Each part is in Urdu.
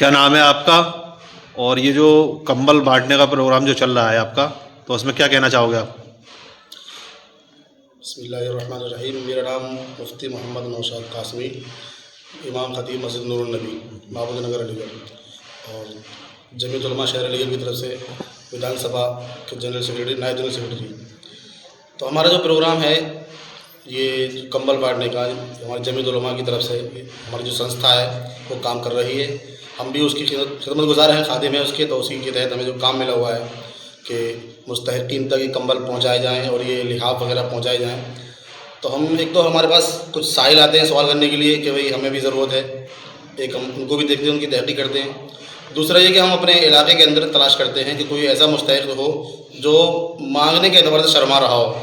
کیا نام ہے آپ کا؟ اور یہ جو کمبل بانٹنے کا پروگرام جو چل رہا ہے آپ کا، تو اس میں کیا کہنا چاہو گے آپ؟ بسم اللہ الرحمن الرحیم۔ میرا نام مفتی محمد نوشاد قاسمی، امام خطیب مسجد نور النبی، محبوب نگر علی گڑھ، اور جمعیت علماء شہر علی گڑھ کی طرف سے ودھان سبھا کے جنرل سیکرٹری، نائب جنرل سیکرٹری۔ تو ہمارا جو پروگرام ہے یہ کمبل بانٹنے کا، ہماری جمعیت علماء کی طرف سے ہماری جو سنستھا ہے وہ کام کر رہی ہے۔ ہم بھی اس کی خدمت گزار ہیں، خادم ہیں اس کے، تو اسی کے تحت ہمیں جو کام ملا ہوا ہے کہ مستحقین تک یہ کمبل پہنچائے جائیں اور یہ لحاف وغیرہ پہنچائے جائیں۔ تو ہم ایک تو ہمارے پاس کچھ سائل آتے ہیں سوال کرنے کے لیے کہ بھئی ہمیں بھی ضرورت ہے، ایک ہم ان کو بھی دیکھتے ہیں، ان کی تحقیق کرتے ہیں۔ دوسرا یہ کہ ہم اپنے علاقے کے اندر تلاش کرتے ہیں کہ کوئی ایسا مستحق ہو جو مانگنے کے اعتبار سے شرما رہا ہو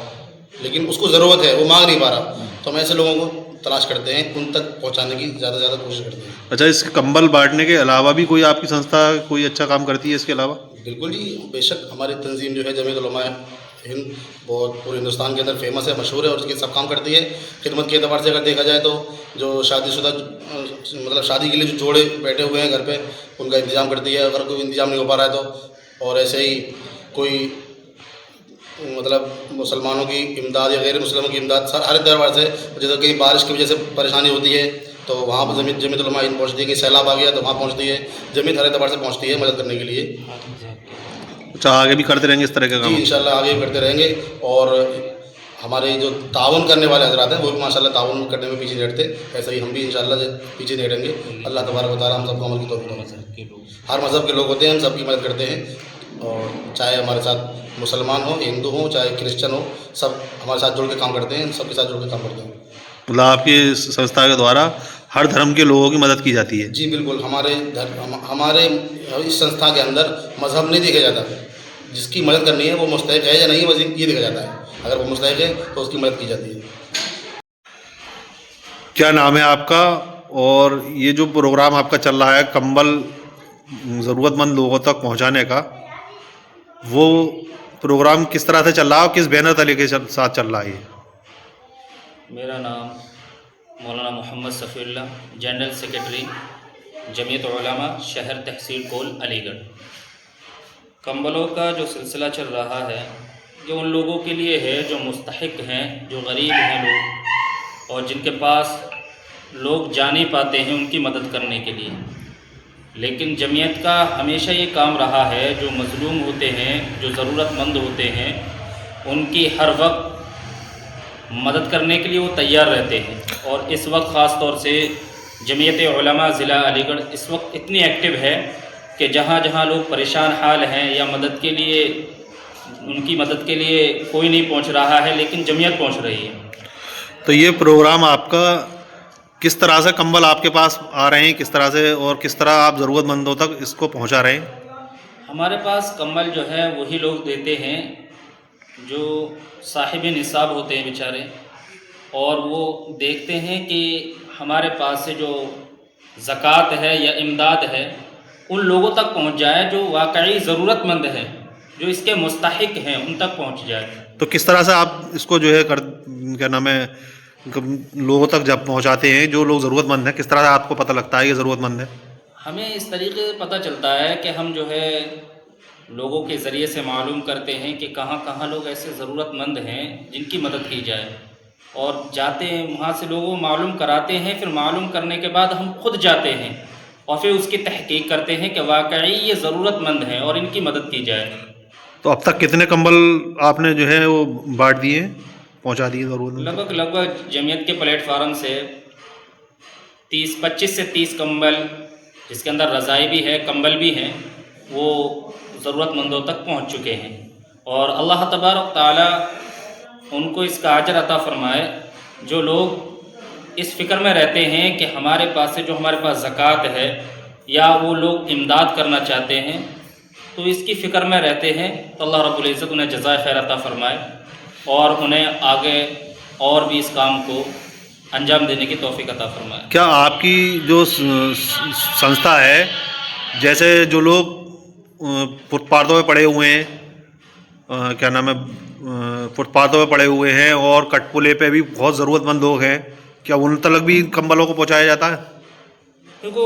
لیکن اس کو ضرورت ہے، وہ مانگ نہیں پا رہا، تو ہم ایسے لوگوں کو تلاش کرتے ہیں، ان تک پہنچانے کی زیادہ سے زیادہ کوشش کرتے ہیں۔ اچھا، اس کمبل بانٹنے کے علاوہ بھی کوئی آپ کی سنستھا کوئی اچھا کام کرتی ہے اس کے علاوہ؟ بالکل جی، بے شک ہماری تنظیم جو ہے جمعیت علماء ہند بہت پورے ہندوستان کے اندر فیمس ہے، مشہور ہے، اور اس کے سب کام کرتی ہے۔ خدمت کے اعتبار سے اگر دیکھا جائے تو جو شادی شدہ مطلب شادی کے لیے جو جوڑے بیٹھے ہوئے ہیں گھر پہ، ان کا انتظام کرتی ہے، اگر کوئی انتظام نہیں ہو پا رہا ہے تو، اور ایسے ہی کوئی مطلب مسلمانوں کی امداد یا غیر مسلموں کی امداد ہر اعتبار سے، جیسے کہیں بارش کی وجہ سے پریشانی ہوتی ہے تو وہاں پر جمعیت علماء ہند پہنچتی ہے، کہ سیلاب آ گیا تو وہاں پہنچتی ہے، جمعیت ہر اعتبار سے پہنچتی ہے مدد کرنے کے لیے۔ اچھا، آگے بھی کرتے رہیں گے اس طرح کا جی کام؟ انشاءاللہ آگے بھی کرتے رہیں گے، اور ہمارے جو تعاون کرنے والے حضرات ہیں وہ بھی ماشاءاللہ تعاون کرنے میں پیچھے نہیں ہٹتے، ایسا ہی ہم بھی انشاءاللہ پیچھے نہیں ہٹیں گے۔ اللہ تبارک و تعالیٰ ہم سب کو عمل کی توفیق عطا فرمائے۔ ہر مذہب کے لوگ ہوتے ہیں، ہم سب کی مدد کرتے ہیں، اور چاہے ہمارے ساتھ مسلمان ہوں، ہندو ہوں، چاہے کرسچن ہوں، سب ہمارے ساتھ جڑ کے کام کرتے ہیں، سب کے ساتھ جڑ کے کام کرتے ہیں۔ مطلب آپ کی سنستھا کے دوارا ہر دھرم کے لوگوں کی مدد کی جاتی ہے؟ جی بالکل، ہمارے اس سنستھا کے اندر مذہب نہیں دیکھا جاتا، جس کی مدد کرنی ہے وہ مستحق ہے یا نہیں بس یہ دیکھا جاتا ہے، اگر وہ مستحق ہے تو اس کی مدد کی جاتی ہے۔ کیا نام ہے آپ کا؟ اور یہ جو پروگرام آپ کا چل رہا ہے کمبل ضرورت مند لوگوں تک پہنچانے کا، وہ پروگرام کس طرح سے چل رہا ہے اور کس بینر تلے کے ساتھ چل رہا ہے یہ؟ میرا نام مولانا محمد صفی اللہ، جنرل سیکرٹری جمعیت علماء شہر تحصیل کول علی گڑھ۔ کمبلوں کا جو سلسلہ چل رہا ہے یہ ان لوگوں کے لیے ہے جو مستحق ہیں، جو غریب ہیں لوگ، اور جن کے پاس لوگ جا نہیں پاتے ہیں، ان کی مدد کرنے کے لیے۔ لیکن جمعیت کا ہمیشہ یہ کام رہا ہے جو مظلوم ہوتے ہیں، جو ضرورت مند ہوتے ہیں، ان کی ہر وقت مدد کرنے کے لیے وہ تیار رہتے ہیں۔ اور اس وقت خاص طور سے جمعیت علماء ضلع علی گڑھ اس وقت اتنی ایکٹیو ہے کہ جہاں جہاں لوگ پریشان حال ہیں یا مدد کے لیے، ان کی مدد کے لیے کوئی نہیں پہنچ رہا ہے لیکن جمعیت پہنچ رہی ہے۔ تو یہ پروگرام آپ کا کس طرح سے کمبل آپ کے پاس آ رہے ہیں، کس طرح سے، اور کس طرح آپ ضرورت مندوں تک اس کو پہنچا رہے ہیں؟ ہمارے پاس کمبل جو ہے وہی لوگ دیتے ہیں جو صاحب نصاب ہوتے ہیں بیچارے، اور وہ دیکھتے ہیں کہ ہمارے پاس سے جو زکوٰۃ ہے یا امداد ہے ان لوگوں تک پہنچ جائے جو واقعی ضرورت مند ہیں، جو اس کے مستحق ہیں، ان تک پہنچ جائے۔ تو کس طرح سے آپ اس کو جو ہے کیا نام ہے لوگوں تک جب پہنچاتے ہیں، جو لوگ ضرورت مند ہیں، کس طرح سے آپ کو پتہ لگتا ہے یہ ضرورت مند ہے؟ ہمیں اس طریقے سے پتہ چلتا ہے کہ ہم جو ہے لوگوں کے ذریعے سے معلوم کرتے ہیں کہ کہاں کہاں لوگ ایسے ضرورت مند ہیں جن کی مدد کی جائے، اور جاتے ہیں وہاں سے لوگوں کو معلوم کراتے ہیں، پھر معلوم کرنے کے بعد ہم خود جاتے ہیں اور پھر اس کی تحقیق کرتے ہیں کہ واقعی یہ ضرورت مند ہیں اور ان کی مدد کی جائے۔ تو اب تک کتنے کمبل آپ نے جو ہے وہ بانٹ دیے ہیں، پہنچا دیے ضرورت مند؟ لگ بھگ جمعیت کے پلیٹ فارم سے 25 سے 30 کمبل، جس کے اندر رضائی بھی ہے، کمبل بھی ہیں، وہ ضرورت مندوں تک پہنچ چکے ہیں، اور اللہ تبارک تعالیٰ ان کو اس کا اجر عطا فرمائے۔ جو لوگ اس فکر میں رہتے ہیں کہ ہمارے پاس سے جو ہمارے پاس زکوٰۃ ہے، یا وہ لوگ امداد کرنا چاہتے ہیں تو اس کی فکر میں رہتے ہیں، تو اللہ رب العزت انہیں جزائے خیر عطا فرمائے اور انہیں آگے اور بھی اس کام کو انجام دینے کی توفیق عطا فرمائے۔ کیا آپ کی جو سنستھا ہے، جیسے جو لوگ فٹ پاتھوں پہ پڑے ہوئے ہیں، کیا نام ہے فٹ پاتھوں پہ پڑے ہوئے ہیں، اور کٹ پلے پہ بھی بہت ضرورت مند لوگ ہیں، کیا ان تک بھی کمبلوں کو پہنچایا جاتا ہے؟ دیکھو،